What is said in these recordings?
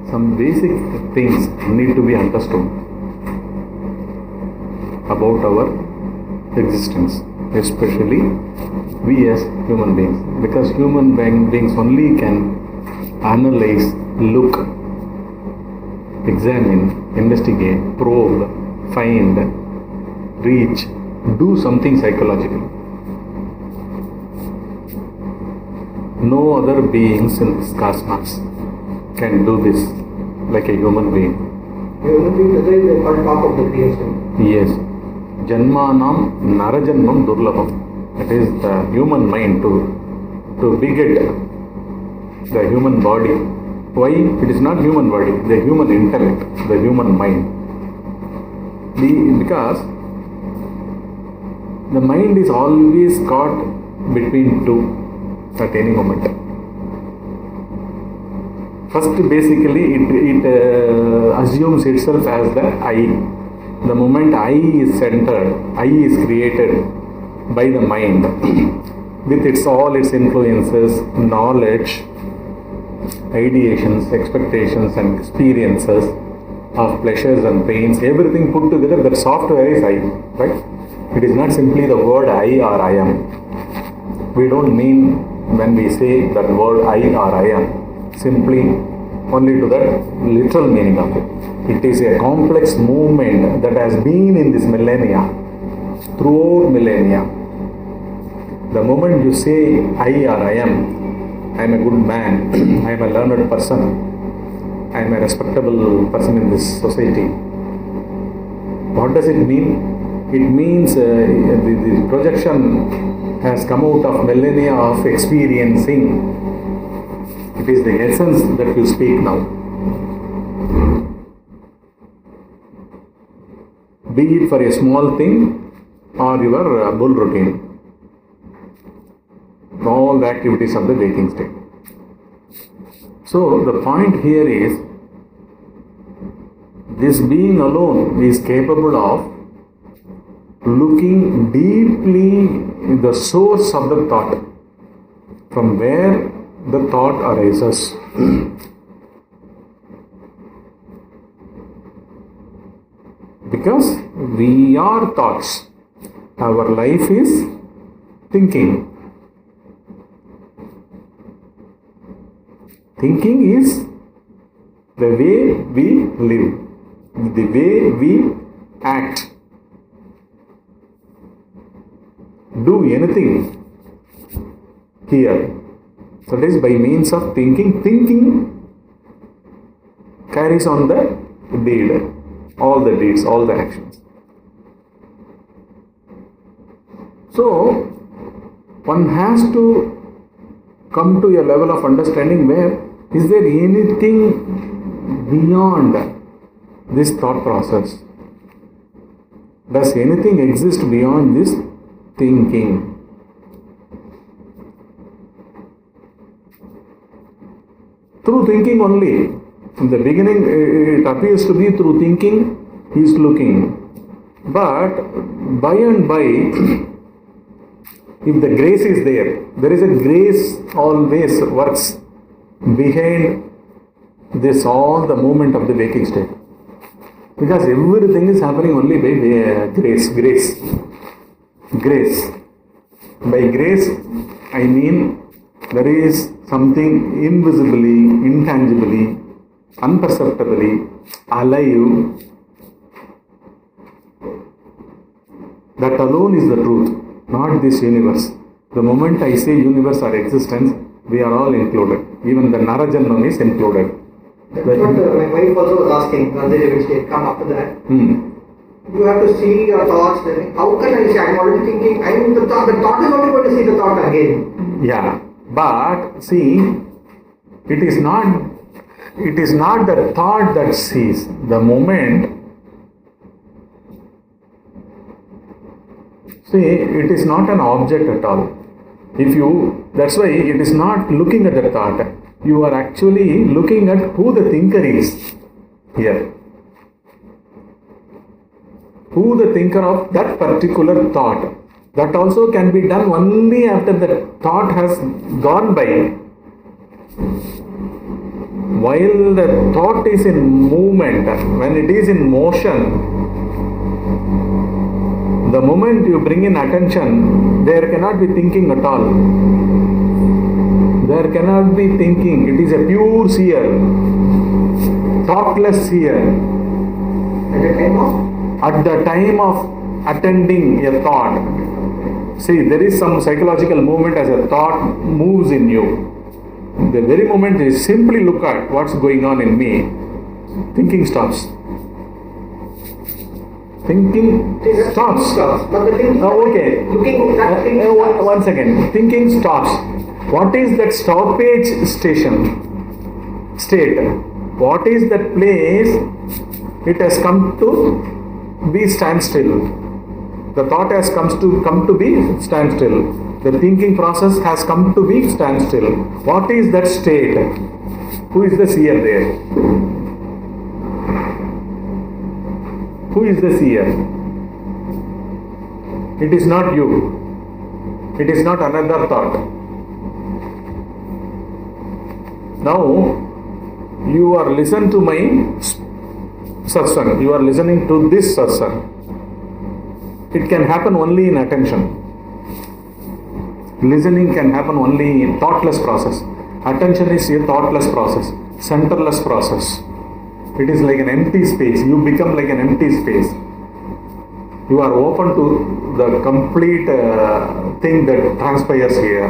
some basic things need to be understood about our existence, especially we as human beings, because human beings only can analyze, look, examine, investigate, probe, find, reach, do something psychologically. No other beings in this cosmos can do this like a human being. Human being today is on top of the creation. Yes. Janmanam Narajanmam Durlabham. That is the human mind to beget the human body. Why? It is not human body, the human intellect, the human mind. Because the mind is always caught between two at any moment. First, basically, it assumes itself as the I. The moment I is centered, I is created by the mind with all its influences, knowledge, ideations, expectations and experiences of pleasures and pains, everything put together, that software is I, right? It is not simply the word I or I am. We don't mean when we say that word I or I am simply only to the literal meaning of it. It is a complex movement that has been in this millennia, throughout millennia. The moment you say I or I am a good man, I am a learned person, I am a respectable person in this society. What does it mean? It means the projection has come out of millennia of experiencing. It is the essence that you speak now. Be it for a small thing or your bull routine. All the activities of the waking state. So the point here is, this being alone is capable of looking deeply in the source of the thought, from where the thought arises. Because we are thoughts. Our life is thinking. Thinking is the way we live, the way we act, do anything here. So that is by means of thinking. Thinking carries on the deed, all the deeds, all the actions. So one has to come to a level of understanding where is there anything beyond this thought process? Does anything exist beyond this thinking? Through thinking only. In the beginning, it appears to be through thinking he is looking. But by and by, if the grace is there is a grace always works behind this, all the movement of the waking state. Because everything is happening only by grace. By grace, I mean there is something invisibly, intangibly, imperceptibly alive. That alone is the truth, not this universe. The moment I say universe or existence, we are all included. Even the Narajanam is included. That's what my wife also was asking, which had come after that. You have to see your thoughts. How can I say, I'm already thinking, the thought is only going to see the thought again. Yeah, but see, it is not the thought that sees. The moment, see, it is not an object at all. That's why it is not looking at the thought. You are actually looking at who the thinker is here. Who the thinker of that particular thought. That also can be done only after the thought has gone by. While the thought is in movement, when it is in motion, the moment you bring in attention, there cannot be thinking at all. There cannot be thinking. It is a pure seer, thoughtless seer. At the time of attending a thought, see, there is some psychological movement as a thought moves in you. The very moment you simply look at what's going on in me, thinking stops. Thinking stops. But the thinking, okay. Looking that thing One second. Thinking stops. What is that stoppage state? What is that place? It has come to be standstill. The thought has come to be standstill. The thinking process has come to be standstill. What is that state? Who is the seer there? Who is the seer? It is not you. It is not another thought. Now, you are listening to my satsang. You are listening to this satsang. It can happen only in attention. Listening can happen only in thoughtless process. Attention is a thoughtless process, centerless process. It is like an empty space. You become like an empty space. You are open to the complete thing that transpires here.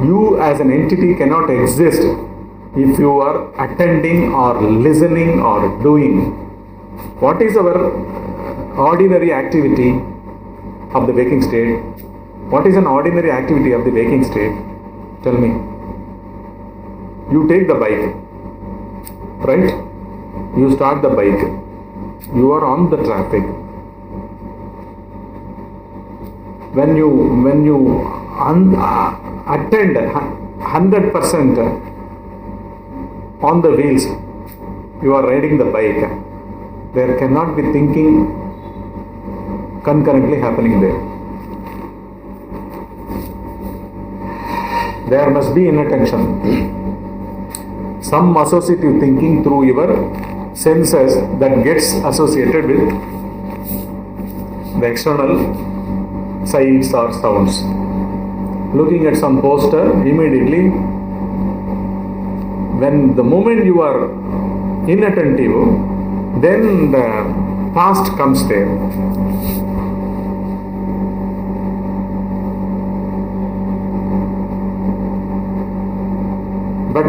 You as an entity cannot exist if you are attending or listening or doing. What is our ordinary activity of the waking state? What is an ordinary activity of the waking state? Tell me. You take the bike, right? You start the bike. You are on the traffic. When you attend 100% on the wheels, you are riding the bike. There cannot be thinking concurrently happening there. There must be inattention. Some associative thinking through your senses that gets associated with the external sights or sounds. Looking at some poster, immediately, when the moment you are inattentive, then the past comes there. But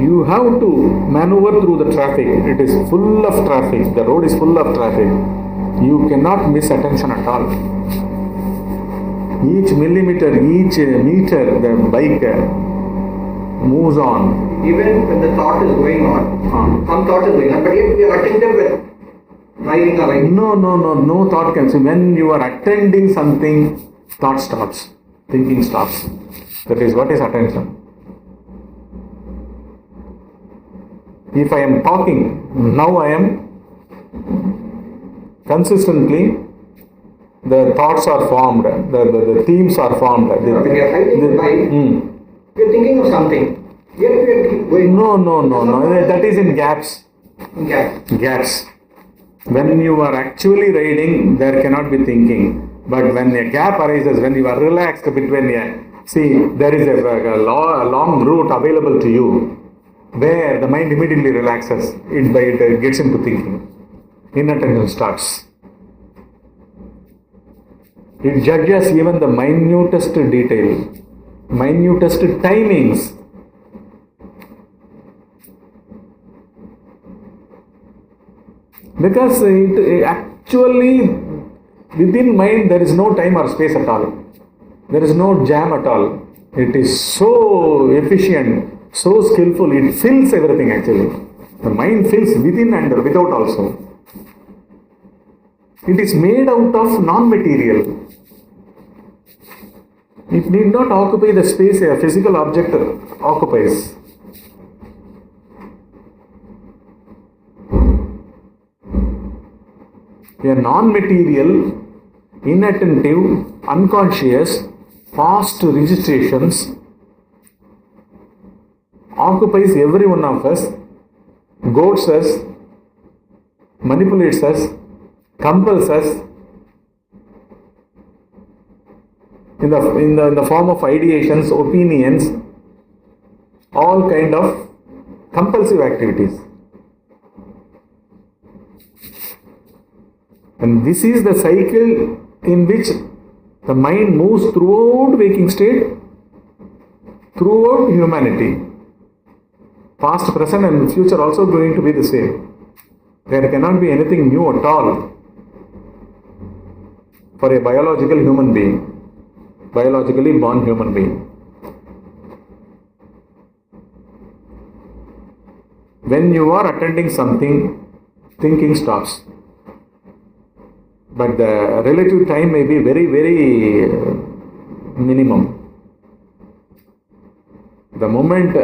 you have to maneuver through the traffic. It is full of traffic. The road is full of traffic. You cannot miss attention at all. Each millimeter, each meter, the bike moves on. Even when the thought is going on, some thought is going on, but yet we are attentive with driving away. No thought can see. When you are attending something, thought stops. Thinking stops. That is what is attention. If I am talking, now I am consistently, the thoughts are formed, the themes are formed. When you are riding the bike, you are thinking of something. Yet we are going. No. That is in gaps. Gaps. When you are actually riding, there cannot be thinking. But when a gap arises, when you are relaxed between there is a long route available to you, where the mind immediately relaxes, it gets into thinking. Inattention starts. It judges even the minutest detail, minutest timings. Because it actually, within mind, there is no time or space at all. There is no jam at all. It is so efficient, so skillful, it fills everything actually. The mind fills within and without also. It is made out of non-material. It need not occupy the space a physical object occupies. A non-material, inattentive, unconscious, past registrations occupies every one of us, goads us, manipulates us, compels us in the form of ideations, opinions, all kind of compulsive activities. And this is the cycle in which the mind moves throughout waking state, throughout humanity. Past, present and future also going to be the same. There cannot be anything new at all for a biological human being, biologically born human being. When you are attending something, thinking stops. But the relative time may be very, very minimum. The moment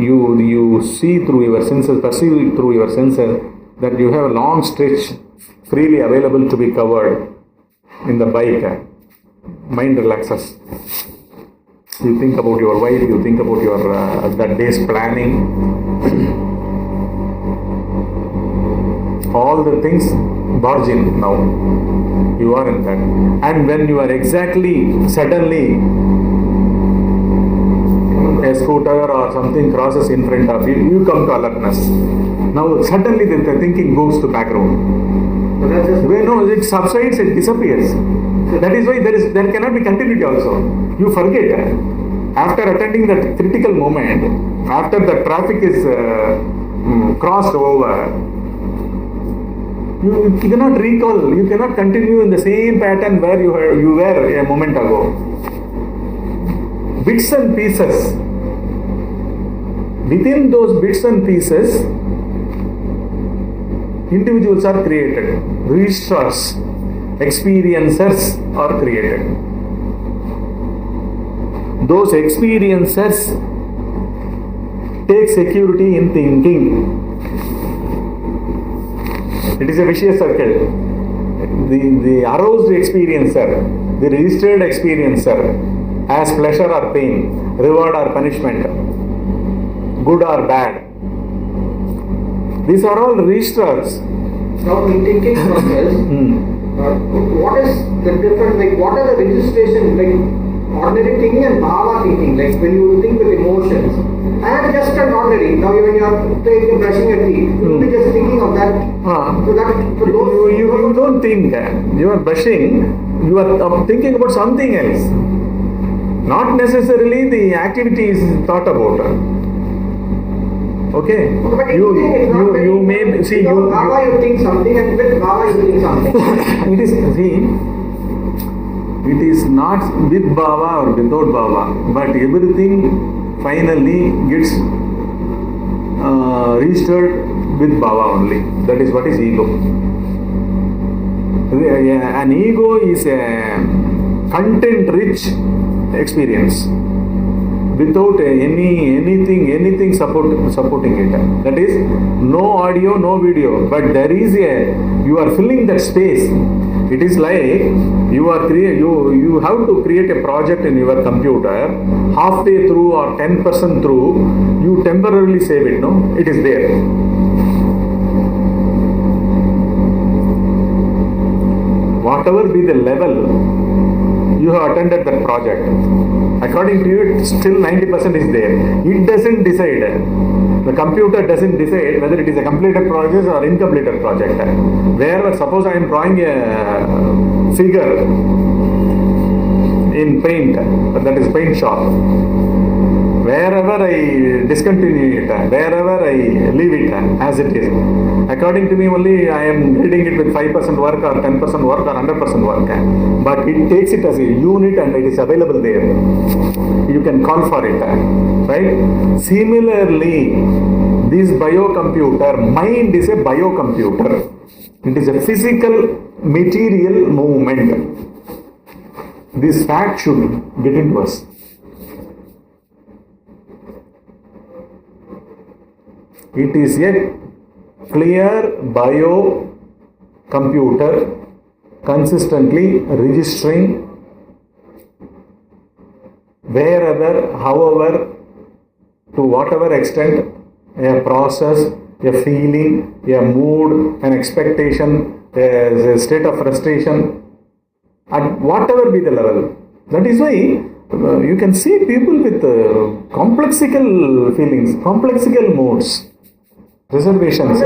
you see through your senses, perceive through your senses, that you have a long stretch freely available to be covered in the bike, mind relaxes. You think about your wife, you think about your that day's planning. All the things barge in now. You are in that. And when you are exactly, suddenly, a scooter or something crosses in front of you, you come to alertness. Now suddenly the thinking goes to background. No, it subsides, it disappears. That is why there cannot be continuity also. You forget. After attending that critical moment, after the traffic is crossed over, you cannot recall, you cannot continue in the same pattern where you were a moment ago. Bits and pieces. Within those bits and pieces, individuals are created. Registrars, experiencers are created. Those experiencers take security in thinking. It is a vicious circle. The aroused experiencer, the registered experiencer, has pleasure or pain, reward or punishment, good or bad. These are all registrars. Now, in thinking process, what is the difference? Like, what are the registration? Like, ordinary thinking and bhava thinking. Like, when you think with emotions, and just an ordinary. Now, when you are brushing your teeth, you will be just thinking of that. So that you don't think. You are brushing. You are thinking about something else. Not necessarily the activity is thought about. Okay. But you may see you. Bhava you think something, and with bhava you think something. It is not with bhava or without bhava, but everything finally gets registered with bhava only. That is what is ego. An ego is a content-rich experience without anything supporting it. That is, no audio, no video, but there is you are filling that space. It is like you have to create a project in your computer, halfway through or 10% through, you temporarily save it, no? It is there. Whatever be the level you have attended that project, according to you, still 90% is there. It doesn't decide. The computer doesn't decide whether it is a completed project or incompleted project. Where, suppose I am drawing a figure in paint, that is paint shop. Wherever I discontinue it, wherever I leave it as it is, according to me only I am reading it with 5% work or 10% work or 100% work. But it takes it as a unit and it is available there. You can call for it. Right? Similarly, this biocomputer, mind is a biocomputer. It is a physical material movement. This fact should get into us. It is a clear biocomputer consistently registering wherever, however, to whatever extent a process, a feeling, a mood, an expectation, a state of frustration, at whatever be the level. That is why you can see people with complexical feelings, complexical moods, reservations,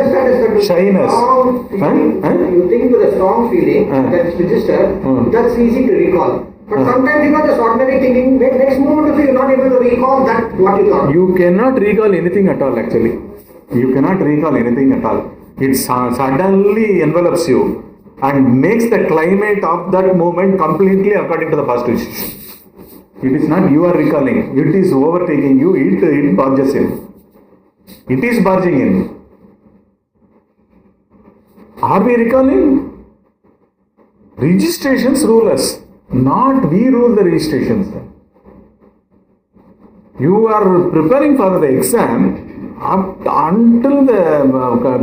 shyness. You think with a strong feeling that's registered, that's easy to recall. But sometimes just ordinary thinking, next moment you're not able to recall that what you thought. You cannot recall anything at all actually. You cannot recall anything at all. It suddenly envelops you and makes the climate of that moment completely according to the past decision. It is not you are recalling, it is overtaking you, it barges in. It is barging in. Are we recalling? Registrations rule us, not we rule the registrations. You are preparing for the exam until the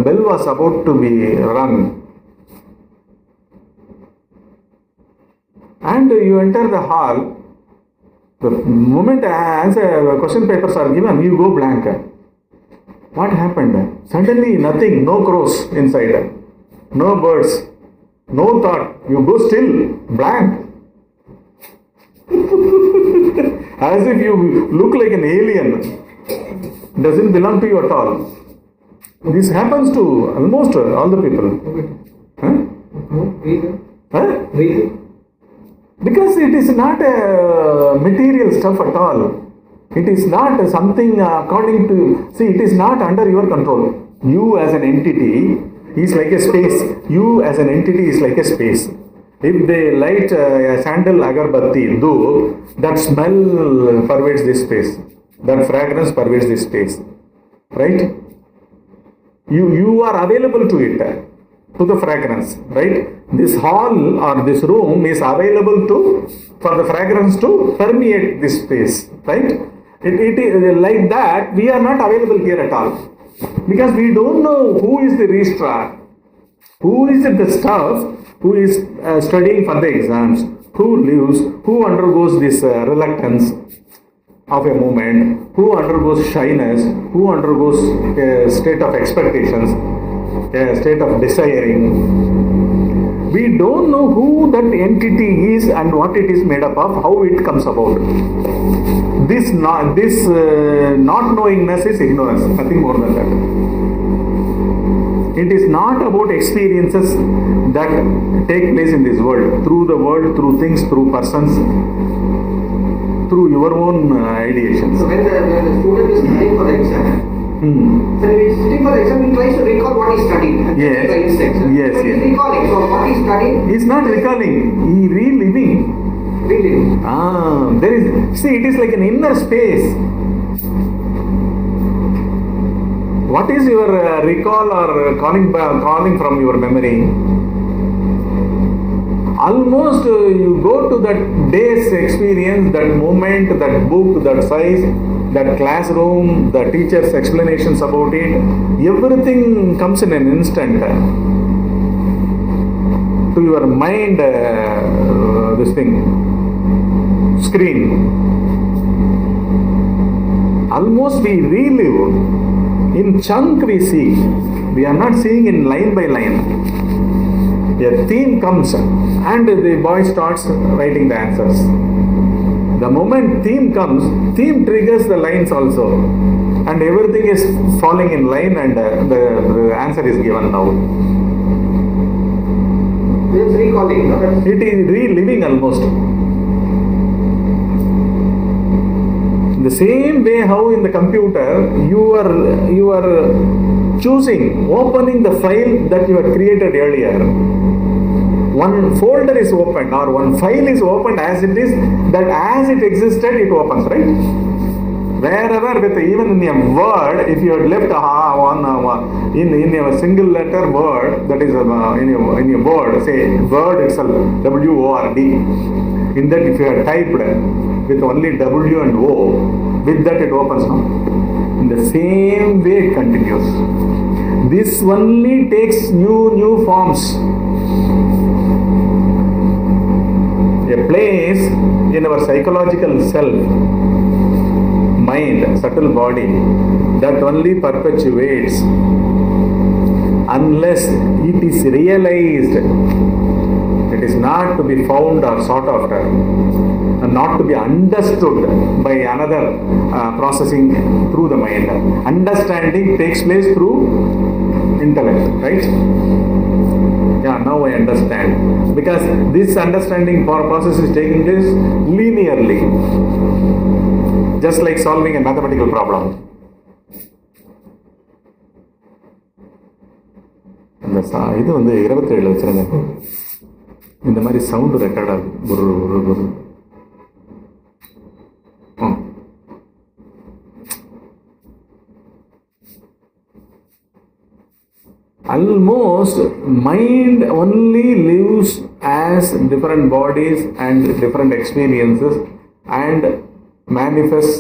bell was about to be rung. And you enter the hall. The moment question papers are given, you go blank. What happened? Suddenly nothing, no crows inside, no birds, no thought. You go still, blank. As if you look like an alien. Doesn't belong to you at all. This happens to almost all the people. Huh? Because it is not a material stuff at all. It is not something according to, see, it is not under your control. You as an entity is like a space. You as an entity is like a space. If they light a sandal agarbatti, though, that smell pervades this space. That fragrance pervades this space. Right? You are available to it, to the fragrance, right? This hall or this room is available for the fragrance to permeate this space, right? It is like that, we are not available here at all. Because we don't know who is the registrar, who is the staff who is studying for the exams, who lives, who undergoes this reluctance of a moment, who undergoes shyness, who undergoes a state of expectations, a state of desiring. We don't know who that entity is and what it is made up of, how it comes about. This not knowingness is ignorance, nothing more than that. It is not about experiences that take place in this world, through things, through persons, through your own ideations. So when the student is studying for the exam, so when he is sitting for the exam, he tries to recall what he studied. Yes. Yes. But he is recalling. So what he studied? He is not recalling. He is reliving. There is. See, it is like an inner space. What is your recall or calling from your memory? Almost you go to that day's experience, that moment, that book, that size, that classroom, the teacher's explanations about it, everything comes in an instant to your mind, this thing, screen. Almost we relive, in chunk we see, we are not seeing in line by line. A theme comes and the boy starts writing the answers. The moment theme comes, theme triggers the lines also, and everything is falling in line and the answer is given now. It's recalling. It is reliving almost. The same way how in the computer you are choosing, opening the file that you had created earlier. One folder is opened or one file is opened as it is, that as it existed it opens, right? Wherever with even in a word, if you had left in a single letter word, that is in a word, say word itself, WORD, in that if you had typed with only W and O, with that it opens now. In the same way it continues. This only takes new forms. A place in our psychological self, mind, subtle body, that only perpetuates unless it is realized. It is not to be found or sought after, and not to be understood by another processing through the mind. Understanding takes place through intellect, right? Yeah, now I understand. Because this understanding process is taking place linearly, just like solving a mathematical problem. அந்த இது 27 வச்சுருங்க. இந்த மாதிரி sound record ஆகுது. ஒரு almost mind only lives as different bodies and different experiences and manifests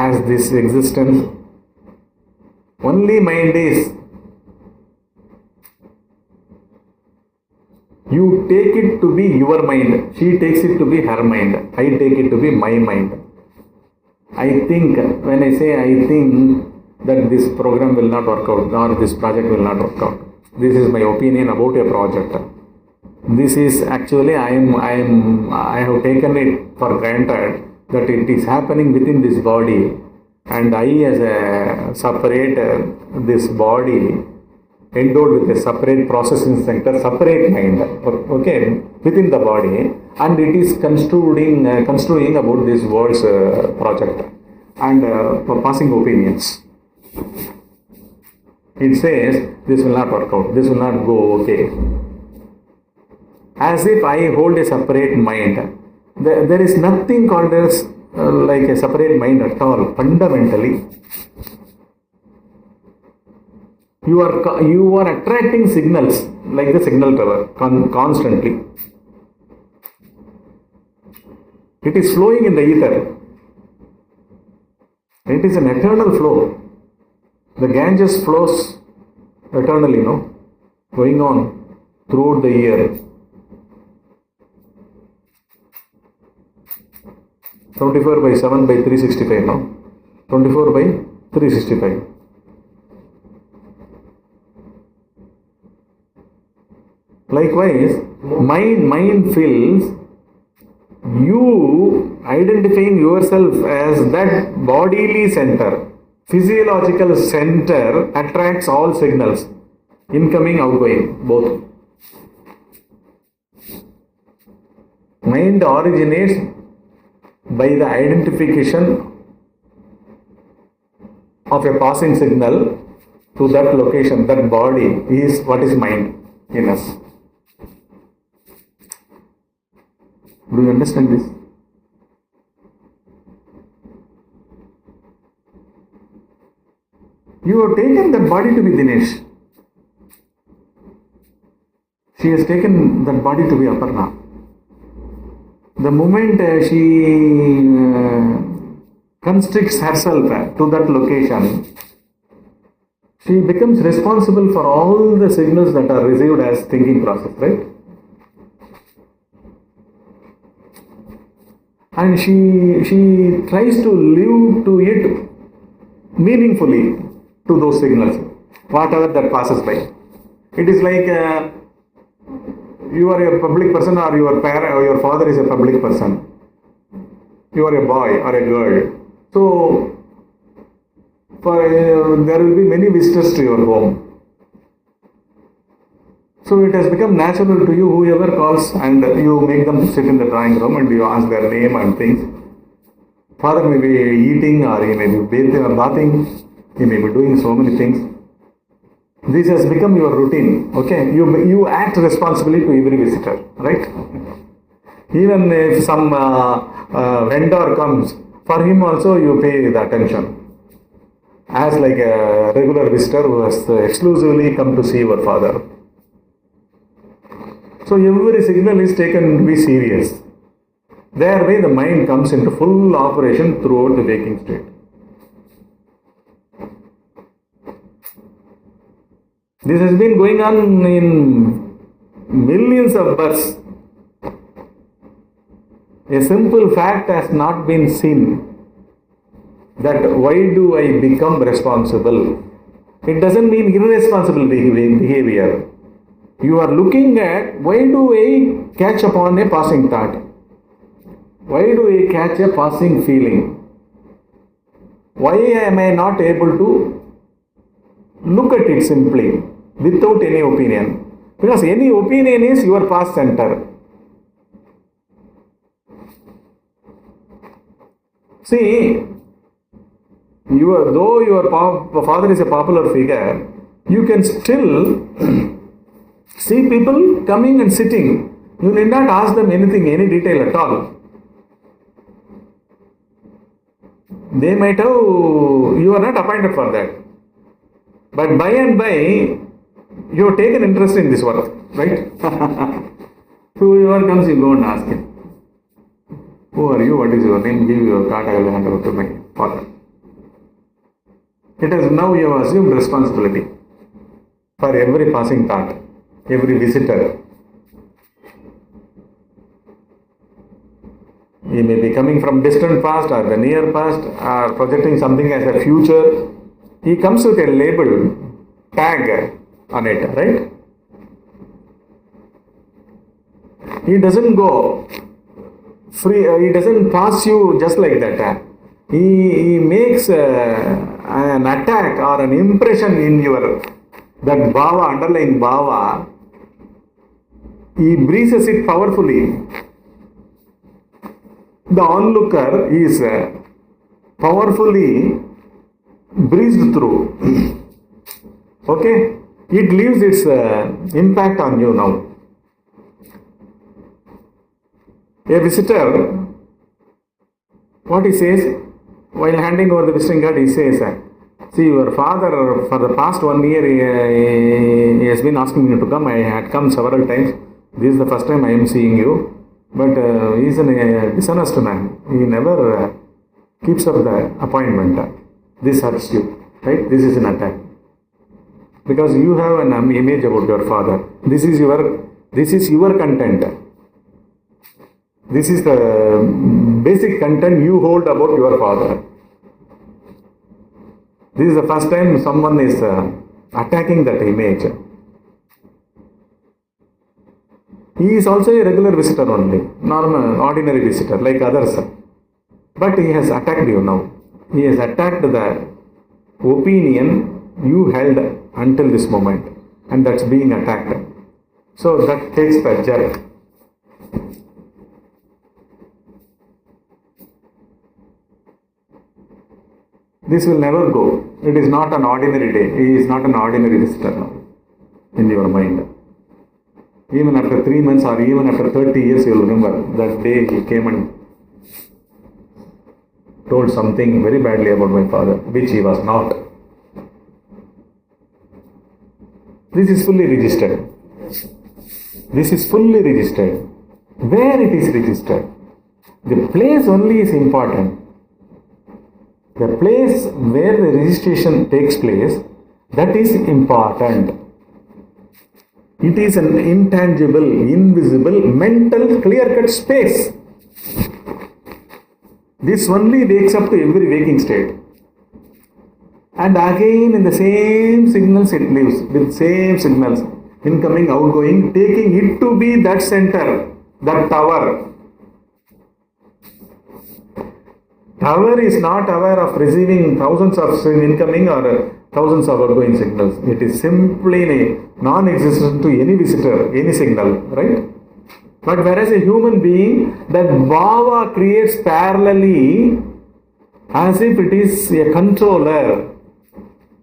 as this existence. Only mind is. You take it to be your mind. She takes it to be her mind. I take it to be my mind. I think, when I say I think that this program will not work out or this project will not work out. This is my opinion about a project. This is actually I have taken it for granted that it is happening within this body, and I as a separate this body endowed with a separate processing center, separate mind, okay, within the body, and it is construing about this world's project and passing opinions. It says this will not work out, this will not go okay, as if I hold a separate mind. There is nothing called as like a separate mind at all. Fundamentally, you are attracting signals like the signal tower constantly. It is flowing in the ether. It is an eternal flow. The Ganges flows eternally, going on throughout the year. 24/7 by 365, 24 by 365. Likewise, mind fills, you identifying yourself as that bodily center, physiological center, attracts all signals, incoming, outgoing, both. Mind originates by the identification of a passing signal to that location. That body is what is mind in us. Do you understand this? You have taken that body to be Dinesh. She has taken that body to be Aparna. The moment she constricts herself to that location, she becomes responsible for all the signals that are received as thinking process, right? And she tries to live to it meaningfully to those signals, whatever that passes by. It is like you are a public person, or your parent or your father is a public person. You are a boy or a girl. So there will be many visitors to your home. So it has become natural to you, whoever calls, and you make them sit in the drawing room and you ask their name and things. Father may be eating, or he may be bathing, he may be doing so many things. This has become your routine, okay? You act responsibly to every visitor, right? Even if some vendor comes, for him also you pay the attention, as like a regular visitor who has exclusively come to see your father. So every signal is taken to be serious. Thereby the mind comes into full operation throughout the waking state. This has been going on in millions of births. A simple fact has not been seen. that why do I become responsible? It doesn't mean irresponsible behavior. You are looking at why do I catch upon a passing thought? Why do I catch a passing feeling? Why am I not able to look at it simply without any opinion? Because any opinion is your past center. See, though your father is a popular figure, you can still see people coming and sitting. You need not ask them anything, any detail at all. They might have, you are not appointed for that. But by and by, you have taken interest in this work, right? Whoever comes, you go and ask him. Who are you? What is your name? Give your card, I will hand over to my father. It is now you have assumed responsibility for every passing thought, every visitor. He may be coming from distant past or the near past or projecting something as a future. He comes with a label, tag on it, right? He doesn't go free, he doesn't pass you just like that. He makes an attack or an impression in your, that bhava, underlying bhava. He breezes it powerfully. The onlooker is powerfully breezed through. Okay? It leaves its impact on you now. A visitor, what he says, while handing over the visiting card, he says, see, your father, for the past 1 year, he has been asking me to come. I had come several times. This is the first time I am seeing you. But he is a dishonest man. He never keeps up the appointment. This hurts you, right? This is an attack. Because you have an image about your father. This is your content. This is the basic content you hold about your father. This is the first time someone is attacking that image. He is also a regular visitor only, normal, ordinary visitor like others. But he has attacked you now. He has attacked the opinion you held until this moment, and that's being attacked. So that takes the jerk. This will never go. It is not an ordinary day. He is not an ordinary visitor now in your mind. Even after 3 months or even after 30 years, you will remember that day he came and told something very badly about my father, which he was not. This is fully registered. This is fully registered. Where it is registered? The place only is important. The place where the registration takes place, that is important. It is an intangible, invisible, mental, clear-cut space. This only wakes up to every waking state. And again in the same signals it lives, with same signals, incoming, outgoing, taking it to be that center, that tower. Tower is not aware of receiving thousands of incoming or thousands of outgoing signals. It is simply non-existent to any visitor, any signal, right? But whereas a human being, that bhava creates parallelly as if it is a controller,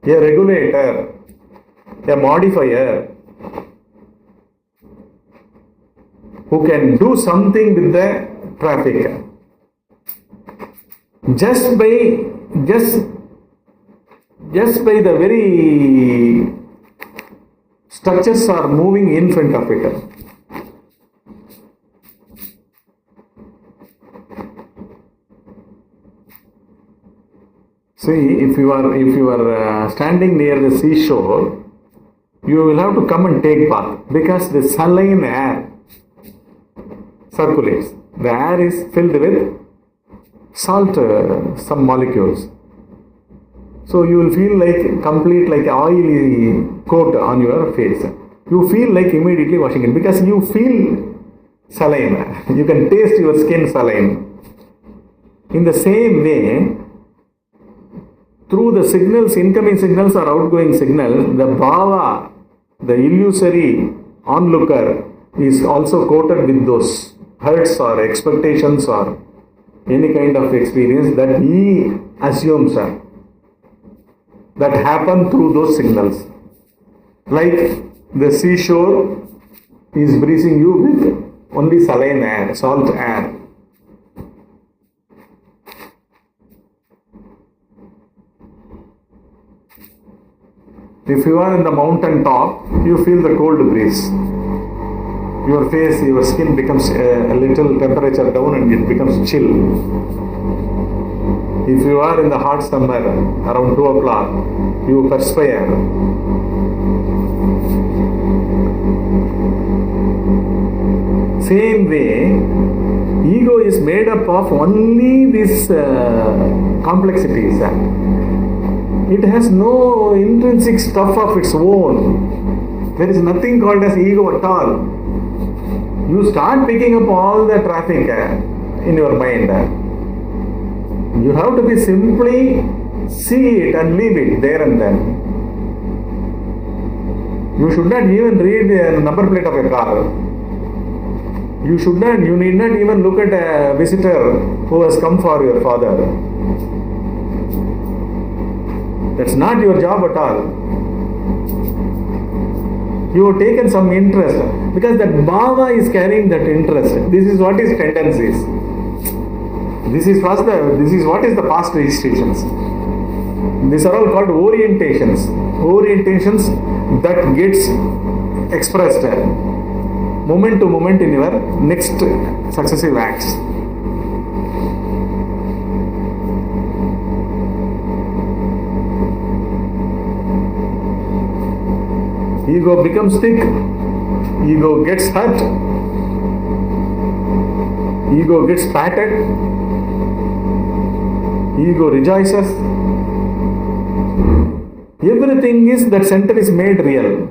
a regulator, a modifier, who can do something with the traffic. Just by the very structures are moving in front of it. See, if you are standing near the seashore, you will have to come and take bath because the saline air circulates. The air is filled with salt, some molecules. So you will feel like complete like oily coat on your face. You feel like immediately washing it because you feel saline. You can taste your skin saline. In the same way, through the signals, incoming signals or outgoing signals, the bhava, the illusory onlooker, is also coated with those hurts or expectations or any kind of experience that he assumes that happen through those signals. Like the seashore is breezing you with only saline air, salt air. If you are in the mountain top, you feel the cold breeze. Your face, your skin becomes a little temperature down and it becomes chill. If you are in the hot summer, around 2 o'clock, you perspire. Same way, ego is made up of only these complexities. It has no intrinsic stuff of its own. There is nothing called as ego at all. You start picking up all the traffic in your mind. You have to be simply see it and leave it there and then. You should not even read the number plate of a car. You need not even look at a visitor who has come for your father. That's not your job at all. You have taken some interest because that bhava is carrying that interest. This is what his tendencies. This is what is the past registrations. These are all called orientations. Orientations that gets expressed moment to moment in your next successive acts. Ego becomes thick, ego gets hurt, ego gets patted, ego rejoices. Everything is, that center is made real.